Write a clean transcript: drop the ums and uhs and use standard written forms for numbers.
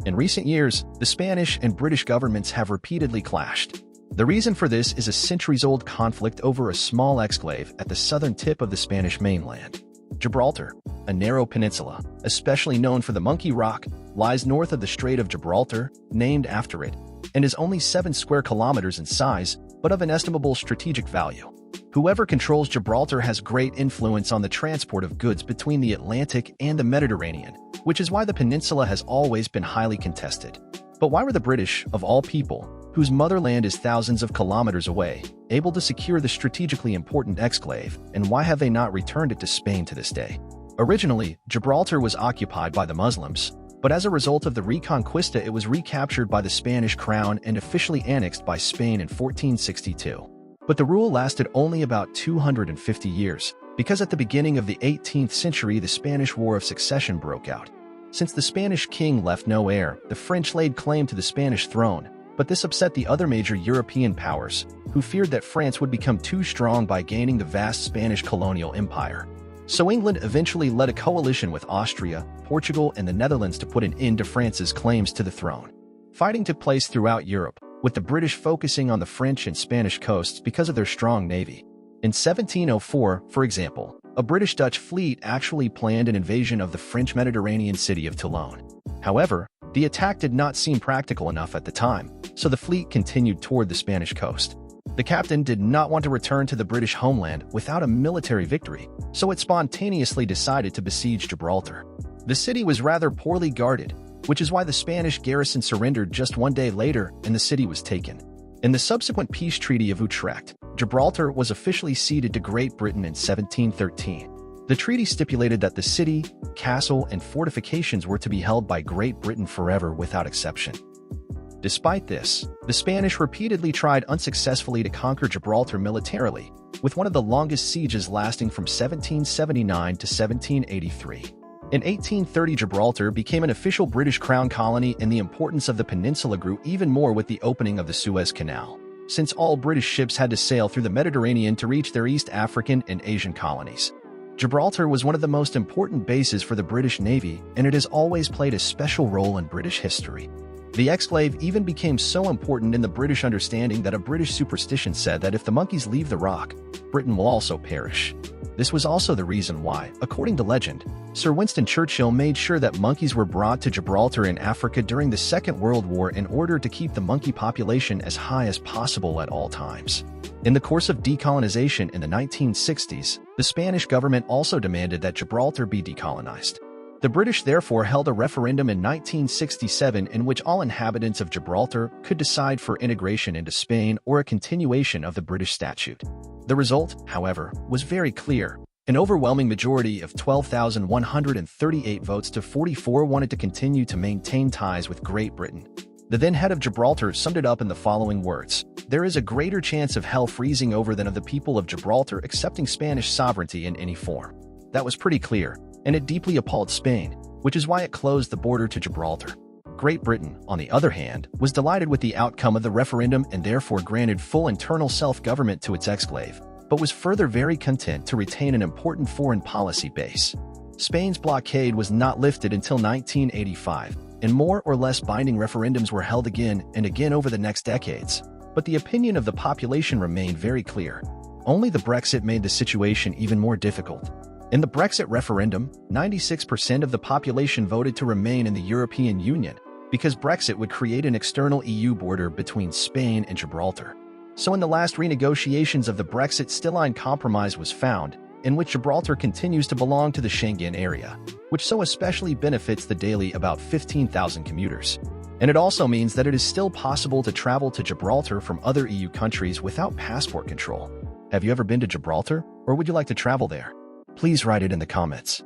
In recent years, the Spanish and British governments have repeatedly clashed. The reason for this is a centuries-old conflict over a small exclave at the southern tip of the Spanish mainland. Gibraltar, a narrow peninsula, especially known for the Monkey Rock, lies north of the Strait of Gibraltar, named after it, and is only 7 square kilometers in size, but of inestimable strategic value. Whoever controls Gibraltar has great influence on the transport of goods between the Atlantic and the Mediterranean, which is why the peninsula has always been highly contested. But why were the British, of all people, whose motherland is thousands of kilometers away, able to secure the strategically important exclave, and why have they not returned it to Spain to this day? Originally, Gibraltar was occupied by the Muslims, but as a result of the Reconquista it was recaptured by the Spanish crown and officially annexed by Spain in 1462. But the rule lasted only about 250 years, because at the beginning of the 18th century the Spanish War of Succession broke out. Since the Spanish king left no heir, the French laid claim to the Spanish throne, but this upset the other major European powers, who feared that France would become too strong by gaining the vast Spanish colonial empire. So England eventually led a coalition with Austria, Portugal, and the Netherlands to put an end to France's claims to the throne. Fighting took place throughout Europe, with the British focusing on the French and Spanish coasts because of their strong navy. In 1704, for example, a British-Dutch fleet actually planned an invasion of the French Mediterranean city of Toulon. However, the attack did not seem practical enough at the time, so the fleet continued toward the Spanish coast. The captain did not want to return to the British homeland without a military victory, so it spontaneously decided to besiege Gibraltar. The city was rather poorly guarded, which is why the Spanish garrison surrendered just 1 day later and the city was taken. In the subsequent peace treaty of Utrecht, Gibraltar was officially ceded to Great Britain in 1713. The treaty stipulated that the city, castle, and fortifications were to be held by Great Britain forever without exception. Despite this, the Spanish repeatedly tried unsuccessfully to conquer Gibraltar militarily, with one of the longest sieges lasting from 1779 to 1783. In 1830, Gibraltar became an official British Crown colony, and the importance of the peninsula grew even more with the opening of the Suez Canal, since all British ships had to sail through the Mediterranean to reach their East African and Asian colonies. Gibraltar was one of the most important bases for the British Navy, and it has always played a special role in British history. The exclave even became so important in the British understanding that a British superstition said that if the monkeys leave the rock, Britain will also perish. This was also the reason why, according to legend, Sir Winston Churchill made sure that monkeys were brought to Gibraltar in Africa during the Second World War in order to keep the monkey population as high as possible at all times. In the course of decolonization in the 1960s, the Spanish government also demanded that Gibraltar be decolonized. The British therefore held a referendum in 1967 in which all inhabitants of Gibraltar could decide for integration into Spain or a continuation of the British statute. The result, however, was very clear. An overwhelming majority of 12,138 votes to 44 wanted to continue to maintain ties with Great Britain. The then head of Gibraltar summed it up in the following words: "There is a greater chance of hell freezing over than of the people of Gibraltar accepting Spanish sovereignty in any form." That was pretty clear, and it deeply appalled Spain, which is why it closed the border to Gibraltar. Great Britain, on the other hand, was delighted with the outcome of the referendum and therefore granted full internal self-government to its exclave, but was further very content to retain an important foreign policy base. Spain's blockade was not lifted until 1985, and more or less binding referendums were held again and again over the next decades. But the opinion of the population remained very clear. Only the Brexit made the situation even more difficult. In the Brexit referendum, 96% of the population voted to remain in the European Union, because Brexit would create an external EU border between Spain and Gibraltar. So in the last renegotiations of the Brexit Still-Line Compromise was found, in which Gibraltar continues to belong to the Schengen area, which so especially benefits the daily about 15,000 commuters. And it also means that it is still possible to travel to Gibraltar from other EU countries without passport control. Have you ever been to Gibraltar, or would you like to travel there? Please write it in the comments.